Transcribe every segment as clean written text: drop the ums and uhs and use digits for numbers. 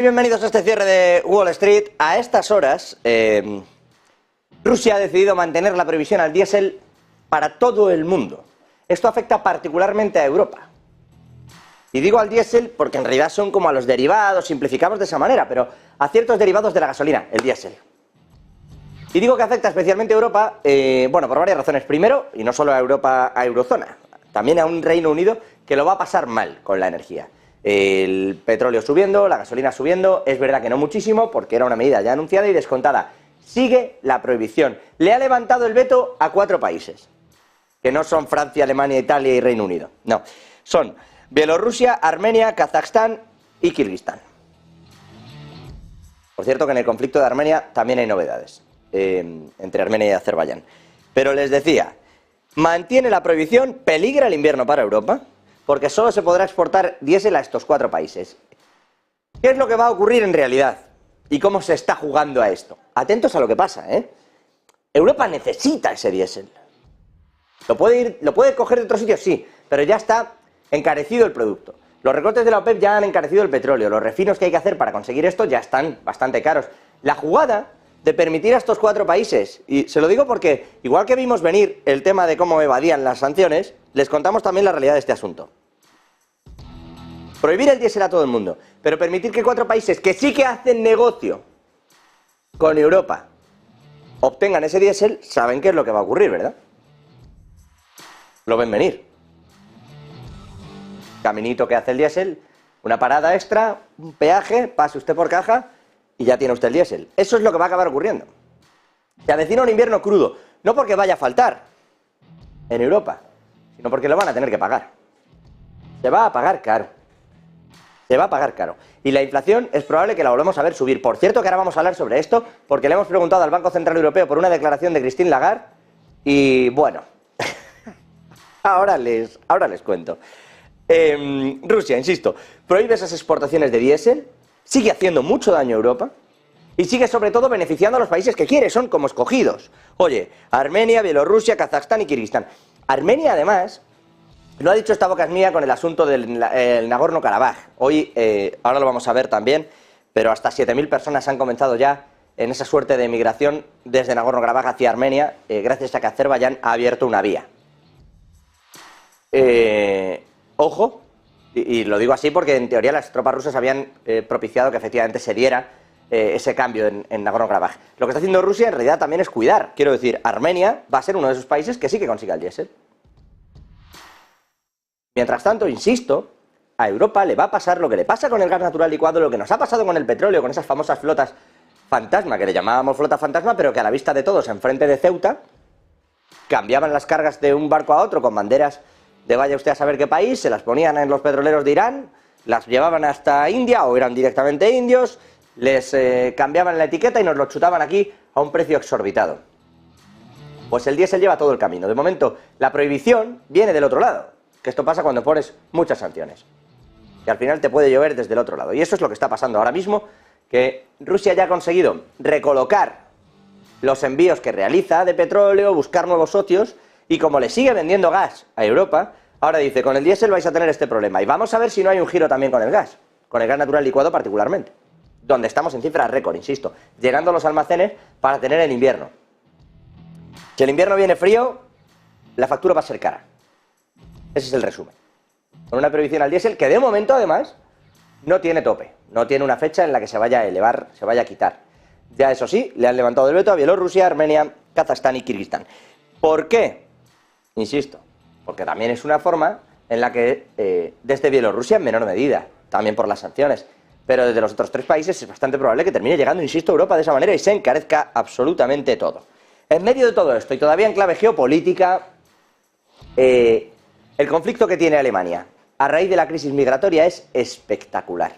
Bienvenidos a este cierre de Wall Street. A estas horas, Rusia ha decidido mantener la prohibición al diésel para todo el mundo. Esto afecta particularmente a Europa. Y digo al diésel porque en realidad son como a los derivados, simplificamos de esa manera, pero a ciertos derivados de la gasolina, el diésel. Y digo que afecta especialmente a Europa, bueno, por varias razones. Primero, y no solo a Europa, a Eurozona, también a un Reino Unido que lo va a pasar mal con la energía. El petróleo subiendo, la gasolina subiendo, es verdad que no muchísimo, porque era una medida ya anunciada y descontada. Sigue la prohibición. Le ha levantado el veto a 4 países, que no son Francia, Alemania, Italia y Reino Unido. No, son Bielorrusia, Armenia, Kazajstán y Kirguistán. Por cierto que en el conflicto de Armenia también hay novedades, entre Armenia y Azerbaiyán. Pero les decía, mantiene la prohibición, peligra el invierno para Europa, porque solo se podrá exportar diésel a estos 4 países. ¿Qué es lo que va a ocurrir en realidad? ¿Y cómo se está jugando a esto? Atentos a lo que pasa, ¿eh? Europa necesita ese diésel. ¿Lo puede coger de otros sitios? Sí, pero ya está encarecido el producto. Los recortes de la OPEP ya han encarecido el petróleo. Los refinos que hay que hacer para conseguir esto ya están bastante caros. La jugada de permitir a estos 4 países, y se lo digo porque, igual que vimos venir el tema de cómo evadían las sanciones, les contamos también la realidad de este asunto. Prohibir el diésel a todo el mundo, pero permitir que 4 países que sí que hacen negocio con Europa obtengan ese diésel, saben qué es lo que va a ocurrir, ¿verdad? Lo ven venir. Caminito que hace el diésel, una parada extra, un peaje, pase usted por caja y ya tiene usted el diésel. Eso es lo que va a acabar ocurriendo. Se avecina un invierno crudo, no porque vaya a faltar en Europa, sino porque lo van a tener que pagar. Se va a pagar caro. Se va a pagar caro. Y la inflación es probable que la volvamos a ver subir. Por cierto que ahora vamos a hablar sobre esto, porque le hemos preguntado al Banco Central Europeo por una declaración de Christine Lagarde, y bueno, ahora les cuento. Rusia, insisto, prohíbe esas exportaciones de diésel, sigue haciendo mucho daño a Europa, y sigue sobre todo beneficiando a los países que quiere, son como escogidos. Oye, Armenia, Bielorrusia, Kazajstán y Kirguistán. Armenia, además, lo ha dicho, esta boca es mía con el asunto del Nagorno-Karabaj. Hoy, ahora lo vamos a ver también, pero hasta 7.000 personas han comenzado ya en esa suerte de migración desde Nagorno-Karabaj hacia Armenia, gracias a que Azerbaiyán ha abierto una vía. Ojo, y lo digo así porque en teoría las tropas rusas habían propiciado que efectivamente se diera ese cambio en Nagorno-Karabaj. Lo que está haciendo Rusia en realidad también es cuidar. Quiero decir, Armenia va a ser uno de esos países que sí que consiga el diésel. Mientras tanto, insisto, a Europa le va a pasar lo que le pasa con el gas natural licuado, lo que nos ha pasado con el petróleo, con esas famosas flotas fantasma, que le llamábamos flota fantasma, pero que a la vista de todos, enfrente de Ceuta, cambiaban las cargas de un barco a otro con banderas de vaya usted a saber qué país, se las ponían en los petroleros de Irán, las llevaban hasta India o eran directamente indios, les cambiaban la etiqueta y nos lo chutaban aquí a un precio exorbitado. Pues el diésel lleva todo el camino. De momento, la prohibición viene del otro lado, que esto pasa cuando pones muchas sanciones, que al final te puede llover desde el otro lado. Y eso es lo que está pasando ahora mismo, que Rusia ya ha conseguido recolocar los envíos que realiza de petróleo, buscar nuevos socios, y como le sigue vendiendo gas a Europa, ahora dice, con el diésel vais a tener este problema. Y vamos a ver si no hay un giro también con el gas natural licuado particularmente, donde estamos en cifras récord, insisto, llegando a los almacenes para tener el invierno. Si el invierno viene frío, la factura va a ser cara. Ese es el resumen. Con una prohibición al diésel que de momento, además, no tiene tope. No tiene una fecha en la que se vaya a elevar, se vaya a quitar. Ya eso sí, le han levantado el veto a Bielorrusia, Armenia, Kazajstán y Kirguistán. ¿Por qué? Insisto, porque también es una forma en la que desde Bielorrusia en menor medida, también por las sanciones, pero desde los otros 3 países es bastante probable que termine llegando, insisto, a Europa de esa manera y se encarezca absolutamente todo. En medio de todo esto, y todavía en clave geopolítica, el conflicto que tiene Alemania a raíz de la crisis migratoria es espectacular.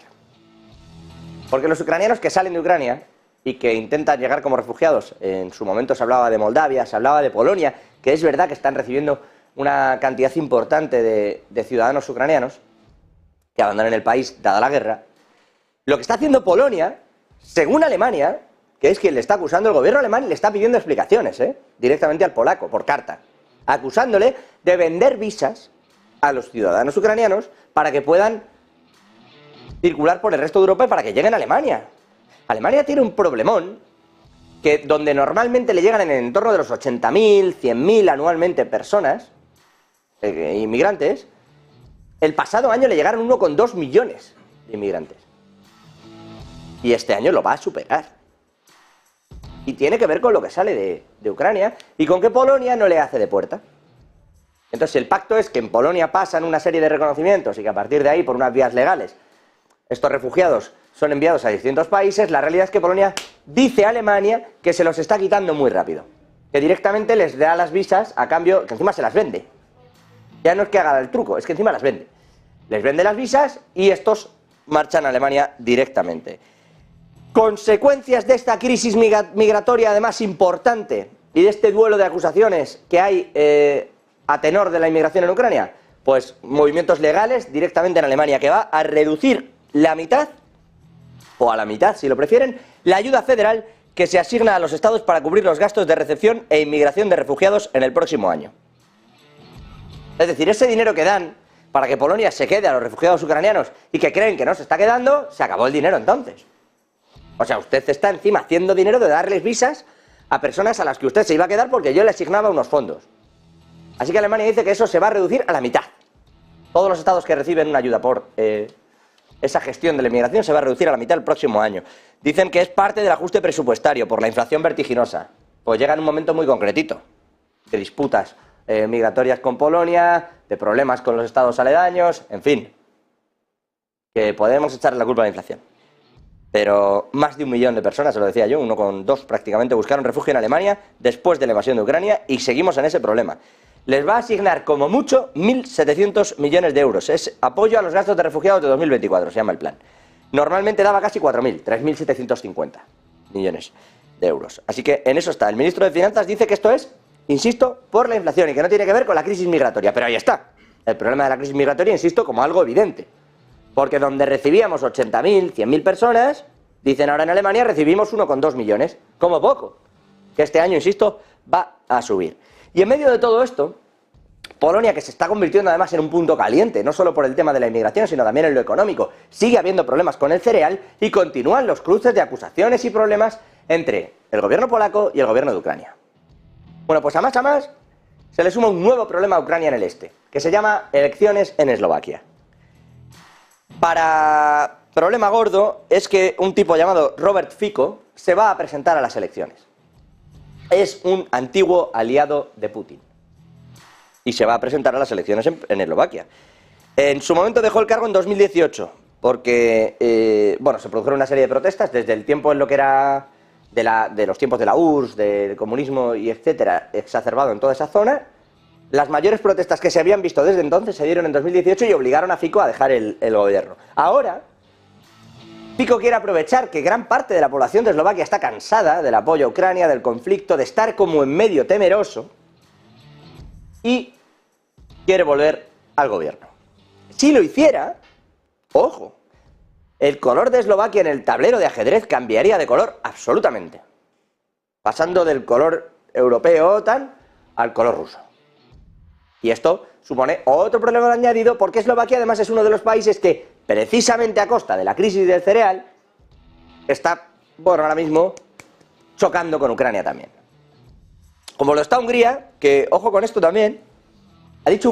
Porque los ucranianos que salen de Ucrania y que intentan llegar como refugiados, en su momento se hablaba de Moldavia, se hablaba de Polonia, que es verdad que están recibiendo una cantidad importante de ciudadanos ucranianos que abandonan el país dada la guerra. Lo que está haciendo Polonia, según Alemania, que es quien le está acusando, el gobierno alemán le está pidiendo explicaciones, directamente al polaco, por carta, acusándole de vender visas a los ciudadanos ucranianos para que puedan circular por el resto de Europa para que lleguen a Alemania. Alemania tiene un problemón que donde normalmente le llegan en el entorno de los 80.000, 100.000 anualmente personas, inmigrantes, el pasado año le llegaron 1,2 millones de inmigrantes. Y este año lo va a superar. Y tiene que ver con lo que sale de Ucrania y con que Polonia no le hace de puerta. Entonces el pacto es que en Polonia pasan una serie de reconocimientos y que a partir de ahí, por unas vías legales, estos refugiados son enviados a distintos países. La realidad es que Polonia dice a Alemania que se los está quitando muy rápido, que directamente les da las visas a cambio, que encima se las vende. Ya no es que haga el truco, es que encima las vende. Les vende las visas y estos marchan a Alemania directamente. Consecuencias de esta crisis migratoria, además importante, y de este duelo de acusaciones que hay a tenor de la inmigración en Ucrania, pues movimientos legales directamente en Alemania que va a reducir la mitad, o a la mitad si lo prefieren, la ayuda federal que se asigna a los estados para cubrir los gastos de recepción e inmigración de refugiados en el próximo año. Es decir, ese dinero que dan para que Polonia se quede a los refugiados ucranianos y que creen que no se está quedando, se acabó el dinero entonces. O sea, usted está encima haciendo dinero de darles visas a personas a las que usted se iba a quedar porque yo le asignaba unos fondos. Así que Alemania dice que eso se va a reducir a la mitad. Todos los estados que reciben una ayuda por esa gestión de la inmigración se va a reducir a la mitad el próximo año. Dicen que es parte del ajuste presupuestario por la inflación vertiginosa. Pues llega en un momento muy concretito, de disputas migratorias con Polonia, de problemas con los estados aledaños, en fin, que podemos echarle la culpa a la inflación. Pero más de 1 millón de personas, se lo decía yo, 1,2 prácticamente, buscaron refugio en Alemania después de la invasión de Ucrania y seguimos en ese problema. Les va a asignar como mucho 1.700 millones de euros. Es apoyo a los gastos de refugiados de 2024, se llama el plan. Normalmente daba casi 4.000, 3.750 millones de euros. Así que en eso está. El ministro de Finanzas dice que esto es, insisto, por la inflación y que no tiene que ver con la crisis migratoria. Pero ahí está. El problema de la crisis migratoria, insisto, como algo evidente. Porque donde recibíamos 80.000, 100.000 personas, dicen ahora en Alemania recibimos 1,2 millones, como poco. Que este año, insisto, va a subir. Y en medio de todo esto, Polonia, que se está convirtiendo además en un punto caliente, no solo por el tema de la inmigración, sino también en lo económico, sigue habiendo problemas con el cereal y continúan los cruces de acusaciones y problemas entre el gobierno polaco y el gobierno de Ucrania. Bueno, pues a más, se le suma un nuevo problema a Ucrania en el este, que se llama elecciones en Eslovaquia. Problema gordo es que un tipo llamado Robert Fico se va a presentar a las elecciones. Es un antiguo aliado de Putin y se va a presentar a las elecciones en Eslovaquia. En su momento dejó el cargo en 2018 porque bueno, se produjeron una serie de protestas desde el tiempo en lo que era de los tiempos de la URSS, del comunismo y etcétera, exacerbado en toda esa zona. Las mayores protestas que se habían visto desde entonces se dieron en 2018 y obligaron a Fico a dejar el gobierno. Ahora, Fico quiere aprovechar que gran parte de la población de Eslovaquia está cansada del apoyo a Ucrania, del conflicto, de estar como en medio temeroso, y quiere volver al gobierno. Si lo hiciera, ojo, el color de Eslovaquia en el tablero de ajedrez cambiaría de color absolutamente, pasando del color europeo OTAN al color ruso. Y esto supone otro problema añadido porque Eslovaquia además es uno de los países que, precisamente a costa de la crisis del cereal, está, bueno, ahora mismo chocando con Ucrania también. Como lo está Hungría, que, ojo con esto también, ha dicho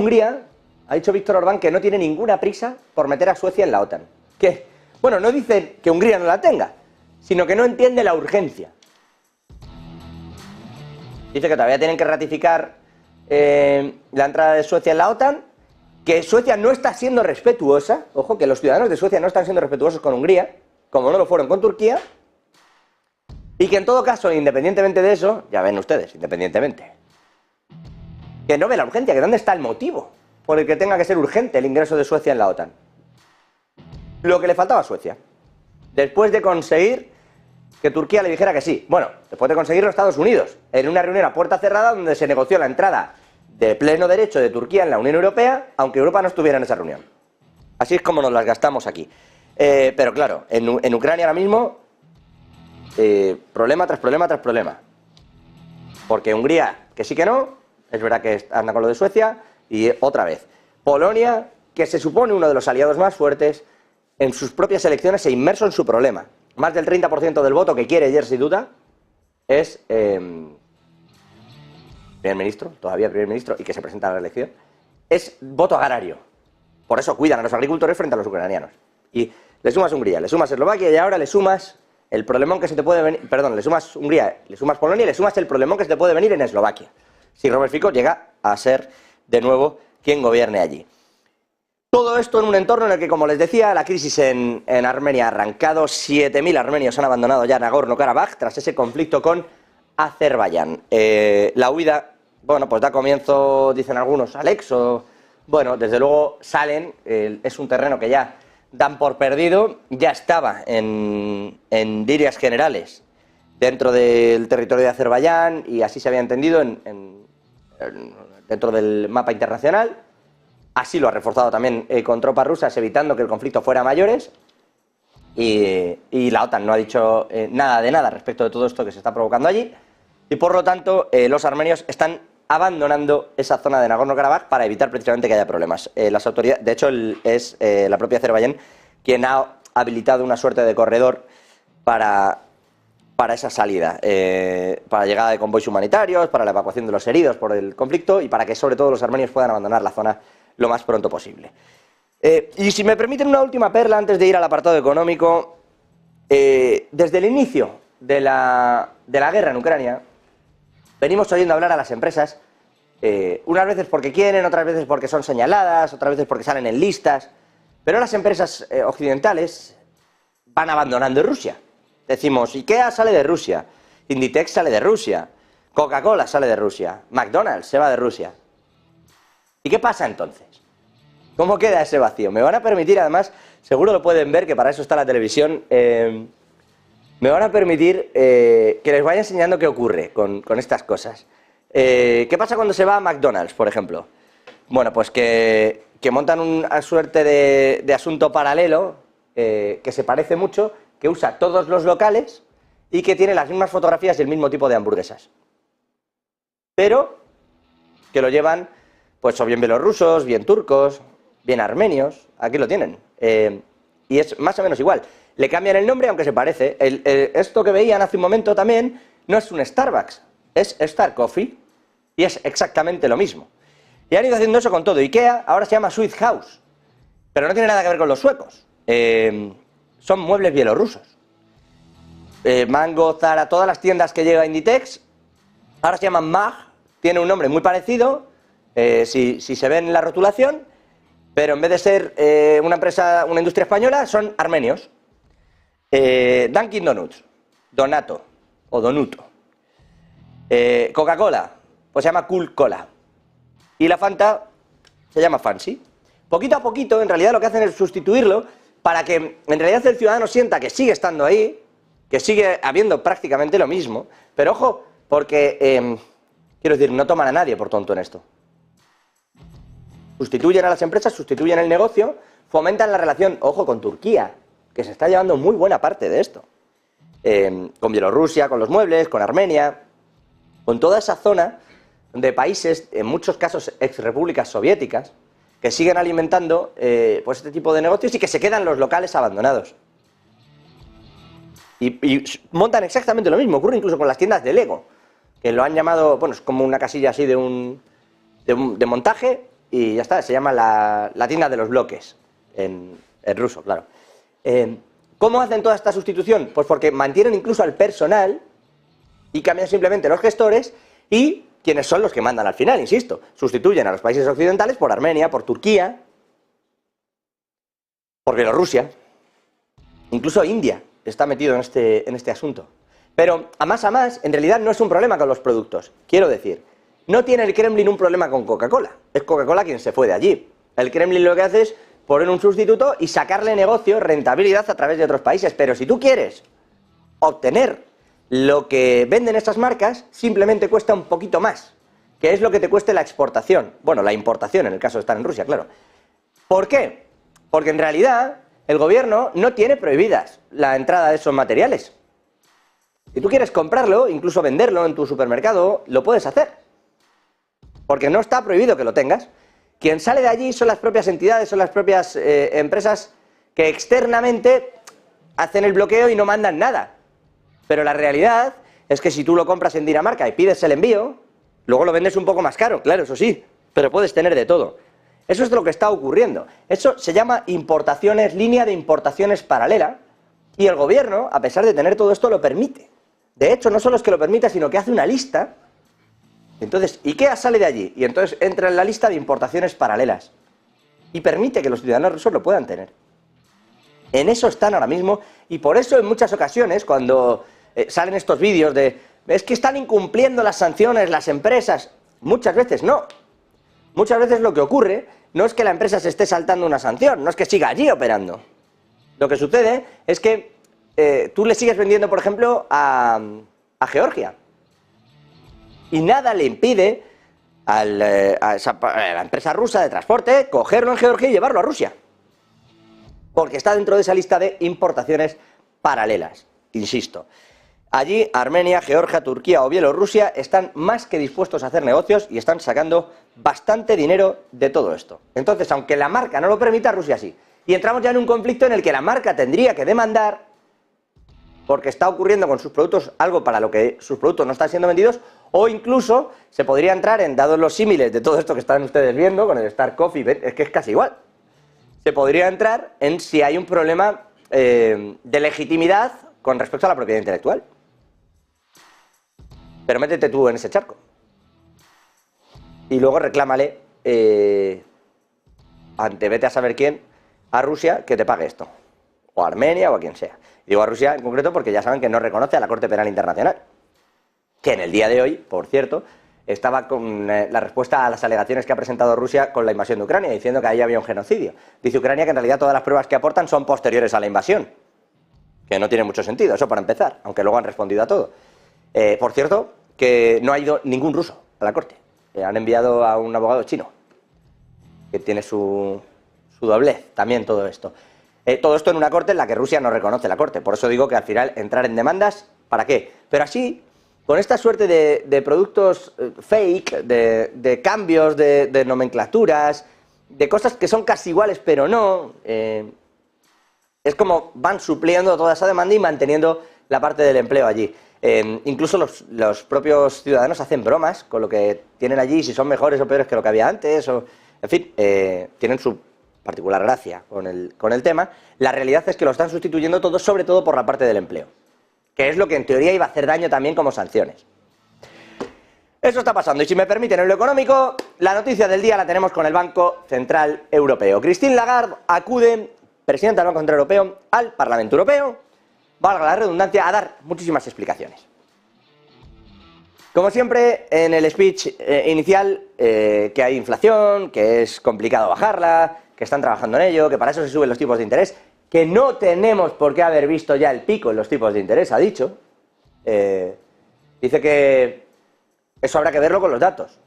Víctor Orbán que no tiene ninguna prisa por meter a Suecia en la OTAN. Que, bueno, no dicen que Hungría no la tenga, sino que no entiende la urgencia. Dice que todavía tienen que ratificar la entrada de Suecia en la OTAN, que Suecia no está siendo respetuosa, ojo, que los ciudadanos de Suecia no están siendo respetuosos con Hungría, como no lo fueron con Turquía, y que en todo caso, independientemente de eso, ya ven ustedes, independientemente, que no ve la urgencia, que dónde está el motivo por el que tenga que ser urgente el ingreso de Suecia en la OTAN. Lo que le faltaba a Suecia, después de conseguir que Turquía le dijera que sí. Bueno, después de conseguirlo Estados Unidos, en una reunión a puerta cerrada donde se negoció la entrada de pleno derecho de Turquía en la Unión Europea, aunque Europa no estuviera en esa reunión. Así es como nos las gastamos aquí. Pero claro, en Ucrania ahora mismo, problema tras problema tras problema. Porque Hungría, que sí que no, es verdad que anda con lo de Suecia, y otra vez. Polonia, que se supone uno de los aliados más fuertes, en sus propias elecciones e inmerso en su problema. Más del 30% del voto que quiere Jerzy Duda es primer ministro, todavía primer ministro, y que se presenta a la elección, es voto agrario. Por eso cuidan a los agricultores frente a los ucranianos. Y le sumas Hungría, le sumas Eslovaquia y ahora le sumas el problemón que se te puede venir, perdón, le sumas Hungría, le sumas Polonia y le sumas el problemón que se te puede venir en Eslovaquia, si Robert Fico llega a ser de nuevo quien gobierne allí. Todo esto en un entorno en el que, como les decía, la crisis en Armenia ha arrancado. 7.000 armenios han abandonado ya Nagorno-Karabaj tras ese conflicto con Azerbaiyán. La huida, bueno, pues da comienzo, dicen algunos, al éxodo. Bueno, desde luego salen, es un terreno que ya dan por perdido, ya estaba en líneas generales dentro del territorio de Azerbaiyán y así se había entendido dentro del mapa internacional. Así lo ha reforzado también con tropas rusas, evitando que el conflicto fuera a mayores. Y la OTAN no ha dicho nada de nada respecto de todo esto que se está provocando allí. Y por lo tanto, los armenios están abandonando esa zona de Nagorno-Karabaj para evitar precisamente que haya problemas. Las autoridades, de hecho, es la propia Azerbaiyán quien ha habilitado una suerte de corredor para esa salida, para la llegada de convoys humanitarios, para la evacuación de los heridos por el conflicto y para que sobre todo los armenios puedan abandonar la zona lo más pronto posible. Y si me permiten una última perla antes de ir al apartado económico, desde el inicio de la guerra en Ucrania venimos oyendo hablar a las empresas, unas veces porque quieren, otras veces porque son señaladas, otras veces porque salen en listas, pero las empresas occidentales van abandonando Rusia. Decimos, IKEA sale de Rusia, Inditex sale de Rusia, Coca-Cola sale de Rusia, McDonald's se va de Rusia. ¿Y qué pasa entonces? ¿Cómo queda ese vacío? Me van a permitir, además, seguro lo pueden ver, que para eso está la televisión, me van a permitir que les vaya enseñando qué ocurre con estas cosas. ¿Qué pasa cuando se va a McDonald's, por ejemplo? Bueno, pues que montan una suerte de asunto paralelo que se parece mucho, que usa todos los locales y que tiene las mismas fotografías y el mismo tipo de hamburguesas. Pero que lo llevan, pues o bien bielorrusos, bien turcos, bien armenios, aquí lo tienen. Y es más o menos igual. Le cambian el nombre, aunque se parece. Esto que veían hace un momento también no es un Starbucks, es Star Coffee y es exactamente lo mismo. Y han ido haciendo eso con todo. IKEA ahora se llama Sweet House, pero no tiene nada que ver con los suecos. Son muebles bielorrusos. Mango, Zara, todas las tiendas que llega Inditex ahora se llaman MAG, tiene un nombre muy parecido, si se ve en la rotulación, pero en vez de ser una empresa, una industria española, son armenios. Dunkin' Donuts, Donato o Donuto. Coca-Cola, pues se llama Cool Cola. Y la Fanta se llama Fancy. Poquito a poquito, en realidad lo que hacen es sustituirlo para que en realidad el ciudadano sienta que sigue estando ahí, que sigue habiendo prácticamente lo mismo, pero ojo, porque, quiero decir, no toman a nadie por tonto en esto. Sustituyen a las empresas, sustituyen el negocio, fomentan la relación, ojo, con Turquía, que se está llevando muy buena parte de esto. Con Bielorrusia, con los muebles, con Armenia, con toda esa zona de países, en muchos casos exrepúblicas soviéticas, que siguen alimentando pues este tipo de negocios y que se quedan los locales abandonados. Y montan exactamente lo mismo, ocurre incluso con las tiendas de Lego, que lo han llamado, bueno, es como una casilla así de montaje y ya está, se llama la tienda de los bloques, en ruso, claro. ¿Cómo hacen toda esta sustitución? Pues porque mantienen incluso al personal y cambian simplemente los gestores y quienes son los que mandan al final, insisto, sustituyen a los países occidentales por Armenia, por Turquía, por Bielorrusia, incluso India está metido en este asunto. Pero a más, en realidad no es un problema con los productos, quiero decir, no tiene el Kremlin un problema con Coca-Cola, es Coca-Cola quien se fue de allí. El Kremlin lo que hace es poner un sustituto y sacarle negocio, rentabilidad a través de otros países, pero si tú quieres obtener lo que venden estas marcas, simplemente cuesta un poquito más, que es lo que te cueste la exportación, bueno, la importación en el caso de estar en Rusia, claro. ¿Por qué? Porque en realidad el gobierno no tiene prohibidas la entrada de esos materiales. Si tú quieres comprarlo, incluso venderlo en tu supermercado, lo puedes hacer, porque no está prohibido que lo tengas. Quien sale de allí son las propias entidades, son las propias empresas que externamente hacen el bloqueo y no mandan nada. Pero la realidad es que si tú lo compras en Dinamarca y pides el envío, luego lo vendes un poco más caro, claro, eso sí, pero puedes tener de todo. Eso es lo que está ocurriendo. Eso se llama importaciones, línea de importaciones paralela, y el gobierno, a pesar de tener todo esto, lo permite. De hecho, no solo es que lo permita, sino que hace una lista. Entonces, IKEA sale de allí y entonces entra en la lista de importaciones paralelas y permite que los ciudadanos rusos lo puedan tener. En eso están ahora mismo, y por eso en muchas ocasiones cuando salen estos vídeos de es que están incumpliendo las sanciones las empresas, muchas veces no. Muchas veces lo que ocurre no es que la empresa se esté saltando una sanción, no es que siga allí operando. Lo que sucede es que tú le sigues vendiendo, por ejemplo, a Georgia, y nada le impide a la empresa rusa de transporte cogerlo en Georgia y llevarlo a Rusia, porque está dentro de esa lista de importaciones paralelas, insisto. Allí Armenia, Georgia, Turquía o Bielorrusia están más que dispuestos a hacer negocios y están sacando bastante dinero de todo esto. Entonces, aunque la marca no lo permita, Rusia sí. Y entramos ya en un conflicto en el que la marca tendría que demandar porque está ocurriendo con sus productos algo para lo que sus productos no están siendo vendidos, o incluso se podría entrar en, dados los símiles de todo esto que están ustedes viendo con el Star Coffee, es que es casi igual. Se podría entrar en si hay un problema de legitimidad con respecto a la propiedad intelectual. Pero métete tú en ese charco. Y luego reclámale ante vete a saber quién, a Rusia, que te pague esto. O a Armenia o a quien sea. Digo a Rusia en concreto porque ya saben que no reconoce a la Corte Penal Internacional. Que en el día de hoy, por cierto, estaba con la respuesta a las alegaciones que ha presentado Rusia con la invasión de Ucrania, diciendo que ahí había un genocidio. Dice Ucrania que en realidad todas las pruebas que aportan son posteriores a la invasión. Que no tiene mucho sentido, eso para empezar, aunque luego han respondido a todo. Por cierto, que no ha ido ningún ruso a la Corte. Han enviado a un abogado chino, que tiene su doblez, también todo esto. Todo esto en una corte en la que Rusia no reconoce la corte. Por eso digo que al final entrar en demandas, ¿para qué? Pero así, con esta suerte de productos fake, de cambios, de nomenclaturas, de cosas que son casi iguales pero no, es como van supliendo toda esa demanda y manteniendo la parte del empleo allí. Incluso los propios ciudadanos hacen bromas con lo que tienen allí, si son mejores o peores que lo que había antes, o, en fin, tienen su particular gracia con el tema. La realidad es que lo están sustituyendo todo, sobre todo por la parte del empleo, que es lo que en teoría iba a hacer daño también como sanciones. Eso está pasando, y si me permiten en lo económico, la noticia del día la tenemos con el Banco Central Europeo. Christine Lagarde acude, presidenta del Banco Central Europeo, al Parlamento Europeo, valga la redundancia, a dar muchísimas explicaciones. Como siempre, en el speech inicial, que hay inflación, que es complicado bajarla, que están trabajando en ello, que para eso se suben los tipos de interés, que no tenemos por qué haber visto ya el pico en los tipos de interés, ha dicho. Dice que eso habrá que verlo con los datos.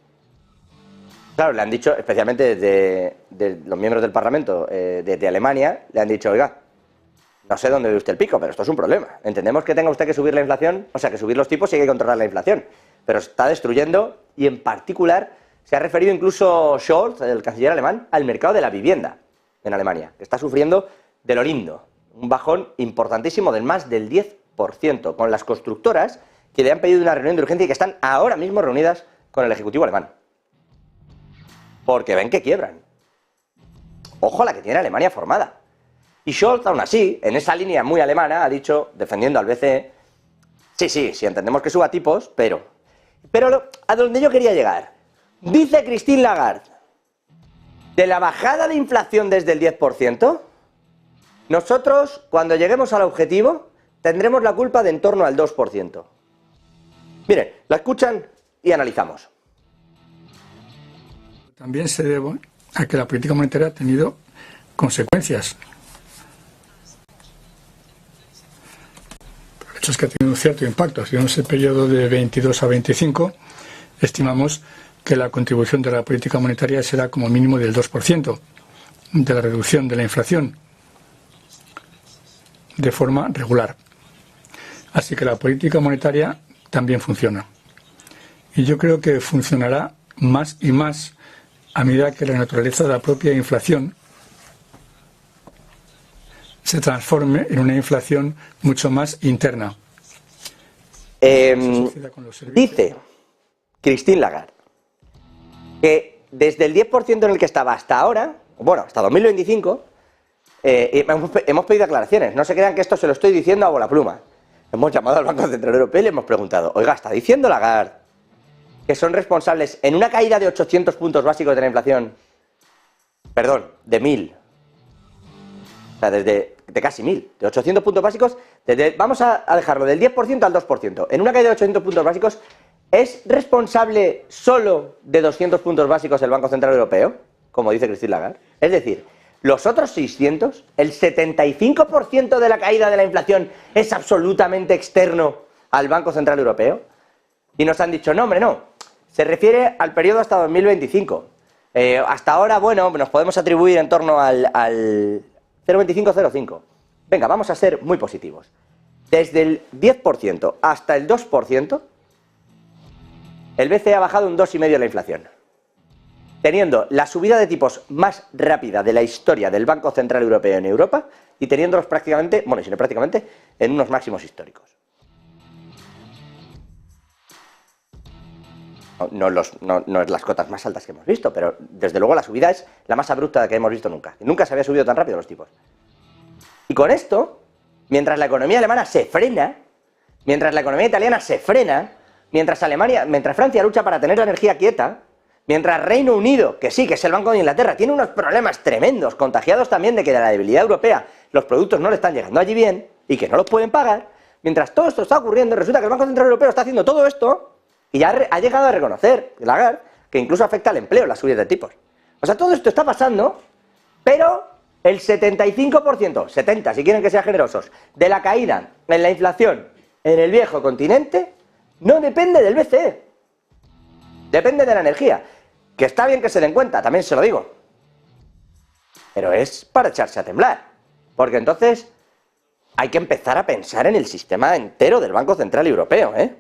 Claro, le han dicho, especialmente de los miembros del Parlamento de Alemania, le han dicho, oiga, no sé dónde ve usted el pico, pero esto es un problema. Entendemos que tenga usted que subir la inflación, o sea, que subir los tipos y hay que controlar la inflación, pero está destruyendo, y en particular se ha referido incluso Scholz, el canciller alemán, al mercado de la vivienda en Alemania, que está sufriendo de lo lindo, un bajón importantísimo del más del 10%, con las constructoras que le han pedido una reunión de urgencia y que están ahora mismo reunidas con el Ejecutivo alemán, porque ven que quiebran. Ojo la que tiene Alemania formada. Y Scholz, aún así, en esa línea muy alemana, ha dicho, defendiendo al BCE, sí, entendemos que suba tipos, pero a donde yo quería llegar, dice Christine Lagarde, de la bajada de inflación desde el 10%, nosotros, cuando lleguemos al objetivo, tendremos la culpa de en torno al 2%. Miren, la escuchan y analizamos. También se debe a que la política monetaria ha tenido consecuencias. El hecho es que ha tenido un cierto impacto. Si vemos el periodo de 22 a 25, estimamos que la contribución de la política monetaria será como mínimo del 2% de la reducción de la inflación de forma regular. Así que la política monetaria también funciona. Y yo creo que funcionará más y más a medida que la naturaleza de la propia inflación se transforme en una inflación mucho más interna. Dice Christine Lagarde que desde el 10% en el que estaba hasta ahora, bueno, hasta 2025, hemos pedido aclaraciones. No se crean que esto se lo estoy diciendo a bola pluma. Hemos llamado al Banco Central Europeo y le hemos preguntado, oiga, ¿está diciendo Lagarde que son responsables en una caída de 800 puntos básicos de la inflación? Perdón, de 1000. O sea, de casi 1000. De 800 puntos básicos, vamos a dejarlo del 10% al 2%. En una caída de 800 puntos básicos, ¿es responsable solo de 200 puntos básicos el Banco Central Europeo? Como dice Christine Lagarde. Es decir, los otros 600, el 75% de la caída de la inflación es absolutamente externo al Banco Central Europeo. Y nos han dicho, no, hombre, no. Se refiere al periodo hasta 2025. Hasta ahora, bueno, nos podemos atribuir en torno al 0,25-0,5. Venga, vamos a ser muy positivos. Desde el 10% hasta el 2%, el BCE ha bajado un 2,5% la inflación, teniendo la subida de tipos más rápida de la historia del Banco Central Europeo en Europa y teniéndolos prácticamente, bueno, y si no prácticamente, en unos máximos históricos. No es las cotas más altas que hemos visto, pero desde luego la subida es la más abrupta que hemos visto nunca. Nunca se había subido tan rápido los tipos. Y con esto, mientras la economía alemana se frena, mientras la economía italiana se frena, mientras Francia lucha para tener la energía quieta, mientras Reino Unido, que sí, que es el Banco de Inglaterra, tiene unos problemas tremendos, contagiados también de que de la debilidad europea los productos no le están llegando allí bien y que no los pueden pagar, mientras todo esto está ocurriendo, resulta que el Banco Central Europeo está haciendo todo esto y ya ha llegado a reconocer, Lagarde, que incluso afecta al empleo las subidas de tipos. O sea, todo esto está pasando, pero el 75%, 70% si quieren que sean generosos, de la caída en la inflación en el viejo continente no depende del BCE. Depende de la energía. Que está bien que se den cuenta, también se lo digo. Pero es para echarse a temblar. Porque entonces hay que empezar a pensar en el sistema entero del Banco Central Europeo, ¿eh?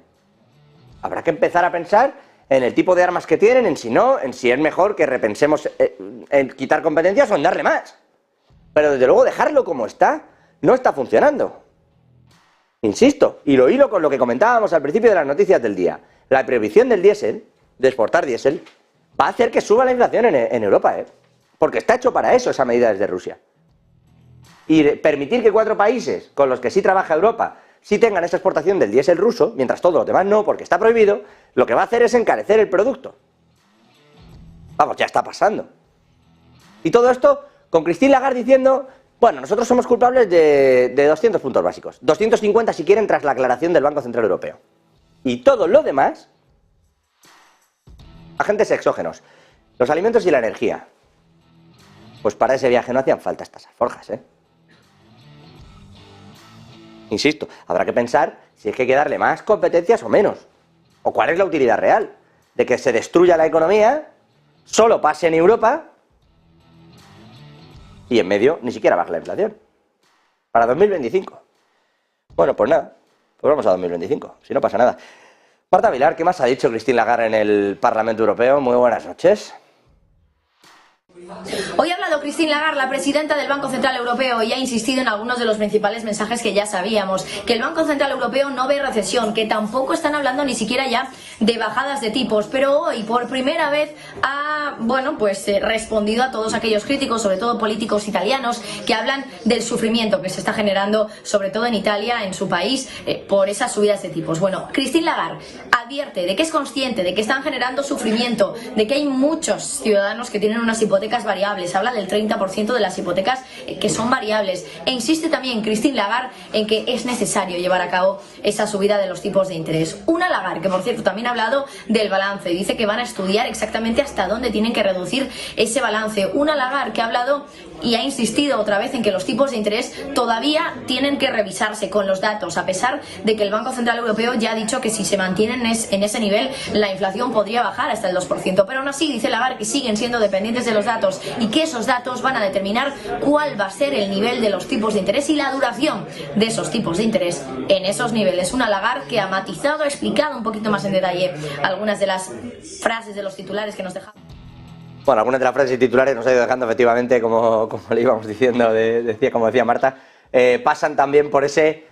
Habrá que empezar a pensar en el tipo de armas que tienen, en si es mejor que repensemos en quitar competencias o en darle más. Pero desde luego dejarlo como está no está funcionando. Insisto, y lo hilo con lo que comentábamos al principio de las noticias del día. La prohibición del diésel, de exportar diésel, va a hacer que suba la inflación en Europa, ¿eh? Porque está hecho para eso esa medida desde Rusia. Y permitir que 4 países con los que sí trabaja Europa sí tengan esa exportación del diésel ruso, mientras todos los demás no, porque está prohibido, lo que va a hacer es encarecer el producto. Vamos, ya está pasando. Y todo esto con Christine Lagarde diciendo, bueno, nosotros somos culpables de 200 puntos básicos, 250 si quieren tras la aclaración del Banco Central Europeo. Y todo lo demás, agentes exógenos, los alimentos y la energía. Pues para ese viaje no hacían falta estas alforjas, ¿eh? Insisto, habrá que pensar si es que hay que darle más competencias o menos. O cuál es la utilidad real de que se destruya la economía, solo pase en Europa y en medio ni siquiera baja la inflación. Para 2025. Bueno, pues nada, pues vamos a 2025, si no pasa nada. Marta Vilar, ¿qué más ha dicho Christine Lagarde en el Parlamento Europeo? Muy buenas noches. Hoy ha hablado Christine Lagarde, la presidenta del Banco Central Europeo, y ha insistido en algunos de los principales mensajes que ya sabíamos, que el Banco Central Europeo no ve recesión, que tampoco están hablando ni siquiera ya de bajadas de tipos, pero hoy por primera vez ha, respondido a todos aquellos críticos, sobre todo políticos italianos, que hablan del sufrimiento que se está generando, sobre todo en Italia, en su país, por esas subidas de tipos. Bueno, Christine Lagarde advierte de que es consciente de que están generando sufrimiento, de que hay muchos ciudadanos que tienen unas hipotecas variables, habla del 30% de las hipotecas que son variables, e insiste también Christine Lagarde en que es necesario llevar a cabo esa subida de los tipos de interés. Una Lagarde que, por cierto, también ha hablado del balance, dice que van a estudiar exactamente hasta dónde tienen que reducir ese balance. Una Lagarde que ha hablado y ha insistido otra vez en que los tipos de interés todavía tienen que revisarse con los datos, a pesar de que el Banco Central Europeo ya ha dicho que si se mantienen en ese nivel la inflación podría bajar hasta el 2%, pero aún así dice Lagarde que siguen siendo dependientes de los datos y que esos datos van a determinar cuál va a ser el nivel de los tipos de interés y la duración de esos tipos de interés en esos niveles. Una Lagarde que ha matizado, ha explicado un poquito más en detalle algunas de las frases de los titulares que nos dejaban. Bueno, algunas de las frases y titulares nos ha ido dejando efectivamente, como le íbamos diciendo, como decía Marta, pasan también por ese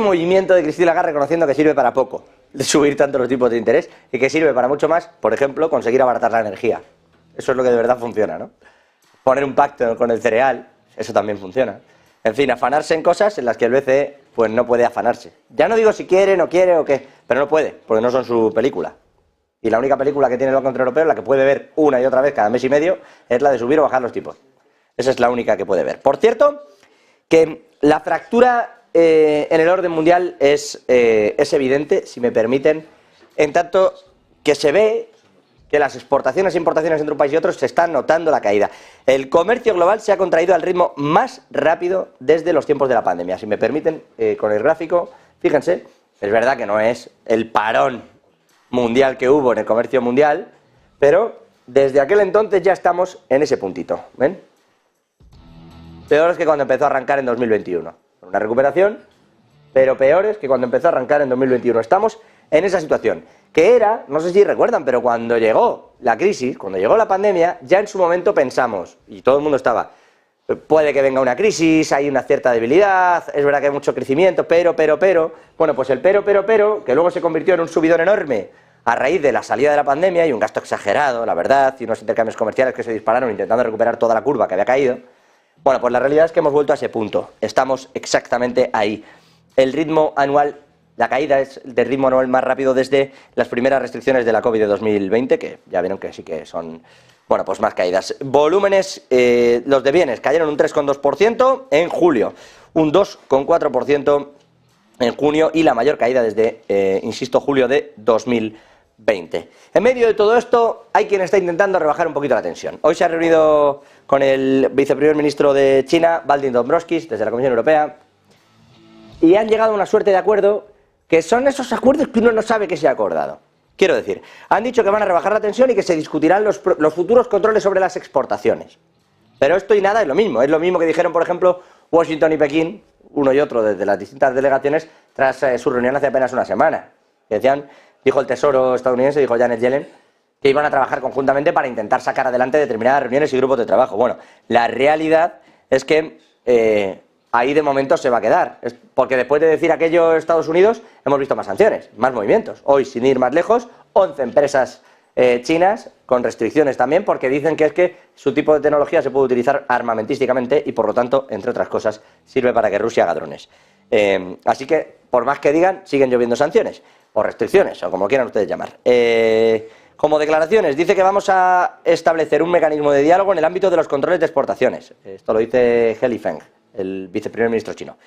movimiento de Christine Lagarde reconociendo que sirve para poco de subir tanto los tipos de interés y que sirve para mucho más, por ejemplo, conseguir abaratar la energía. Eso es lo que de verdad funciona, ¿no? Poner un pacto con el cereal, eso también funciona. En fin, afanarse en cosas en las que el BCE pues no puede afanarse. Ya no digo si quiere, no quiere o qué, pero no puede, porque no son su película. Y la única película que tiene el Banco Central Europeo, la que puede ver una y otra vez cada mes y medio, es la de subir o bajar los tipos. Esa es la única que puede ver. Por cierto, que la fractura en el orden mundial es evidente, si me permiten, en tanto que se ve que las exportaciones e importaciones entre un país y otro se están notando la caída. El comercio global se ha contraído al ritmo más rápido desde los tiempos de la pandemia. Si me permiten, con el gráfico, fíjense, es verdad que no es el parón mundial que hubo en el comercio mundial, pero desde aquel entonces ya estamos en ese puntito, ¿ven? Peores que cuando empezó a arrancar en 2021. Una recuperación, pero peores que cuando empezó a arrancar en 2021. Estamos en esa situación, que era, no sé si recuerdan, pero cuando llegó la crisis, cuando llegó la pandemia, ya en su momento pensamos, y todo el mundo estaba, puede que venga una crisis, hay una cierta debilidad, es verdad que hay mucho crecimiento, pero, bueno, pues el pero, que luego se convirtió en un subidón enorme a raíz de la salida de la pandemia y un gasto exagerado, la verdad, y unos intercambios comerciales que se dispararon intentando recuperar toda la curva que había caído. Bueno, pues la realidad es que hemos vuelto a ese punto, estamos exactamente ahí. El ritmo anual, la caída es del ritmo anual más rápido desde las primeras restricciones de la COVID de 2020, que ya vieron que sí que son, bueno, pues más caídas. Volúmenes, los de bienes cayeron un 3,2% en julio, un 2,4% en junio y la mayor caída desde, insisto, julio de 2020. En medio de todo esto hay quien está intentando rebajar un poquito la tensión. Hoy se ha reunido con el viceprimer ministro de China, Valdis Dombrovskis, desde la Comisión Europea, y han llegado a una suerte de acuerdo que son esos acuerdos que uno no sabe que se ha acordado. Quiero decir, han dicho que van a rebajar la tensión y que se discutirán los futuros controles sobre las exportaciones. Pero esto y nada es lo mismo que dijeron, por ejemplo, Washington y Pekín, uno y otro desde las distintas delegaciones, tras su reunión hace apenas una semana. Decían, dijo el Tesoro estadounidense, dijo Janet Yellen, que iban a trabajar conjuntamente para intentar sacar adelante determinadas reuniones y grupos de trabajo. Bueno, la realidad es que ahí de momento se va a quedar, porque después de decir aquello Estados Unidos hemos visto más sanciones, más movimientos. Hoy, sin ir más lejos, 11 empresas chinas con restricciones también, porque dicen que es que su tipo de tecnología se puede utilizar armamentísticamente y por lo tanto, entre otras cosas, sirve para que Rusia haga drones. Así que, por más que digan, siguen lloviendo sanciones, o restricciones, o como quieran ustedes llamar. Como declaraciones, dice que vamos a establecer un mecanismo de diálogo en el ámbito de los controles de exportaciones. Esto lo dice He Lifeng, el viceprimer ministro chino.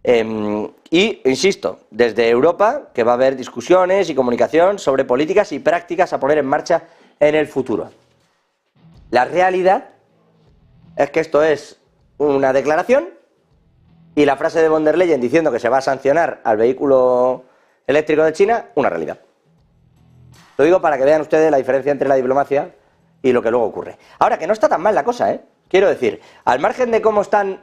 Y, insisto, desde Europa, que va a haber discusiones y comunicación sobre políticas y prácticas a poner en marcha en el futuro. La realidad es que esto es una declaración y la frase de von der Leyen diciendo que se va a sancionar al vehículo eléctrico de China, una realidad. Lo digo para que vean ustedes la diferencia entre la diplomacia y lo que luego ocurre. Ahora, que no está tan mal la cosa, ¿eh? Quiero decir, al margen de cómo están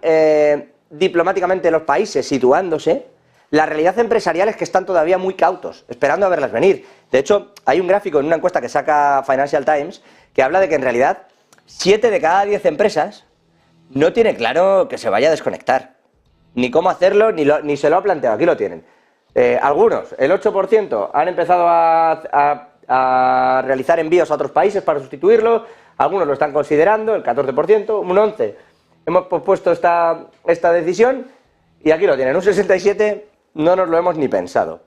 diplomáticamente los países situándose, la realidad empresarial es que están todavía muy cautos, esperando a verlas venir. De hecho, hay un gráfico en una encuesta que saca Financial Times que habla de que en realidad 7 de cada 10 empresas no tiene claro que se vaya a desconectar. Ni cómo hacerlo, ni se lo ha planteado. Aquí lo tienen. Algunos, el 8%, han empezado a realizar envíos a otros países para sustituirlo. Algunos lo están considerando, el 14%, un 11%. Hemos pospuesto esta decisión y aquí lo tienen, un 67% no nos lo hemos ni pensado.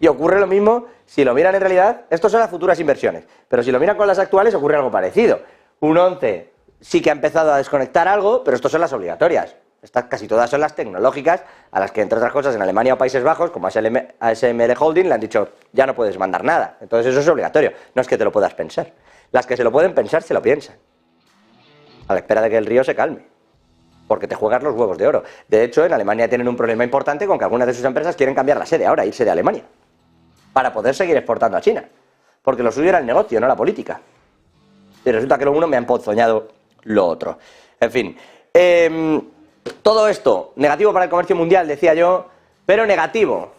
Y ocurre lo mismo si lo miran en realidad, estos son las futuras inversiones, pero si lo miran con las actuales ocurre algo parecido. Un 11% sí que ha empezado a desconectar algo, pero estas son las obligatorias. Estas casi todas son las tecnológicas, a las que entre otras cosas en Alemania o Países Bajos, como ASML Holding, le han dicho ya no puedes mandar nada. Entonces eso es obligatorio, no es que te lo puedas pensar. Las que se lo pueden pensar se lo piensan, a la espera de que el río se calme, porque te juegas los huevos de oro. De hecho, en Alemania tienen un problema importante con que algunas de sus empresas quieren cambiar la sede ahora, irse de Alemania, para poder seguir exportando a China, porque lo suyo era el negocio, no la política. Y resulta que lo uno me ha emponzoñado lo otro. En fin, todo esto negativo para el comercio mundial, decía yo, pero negativo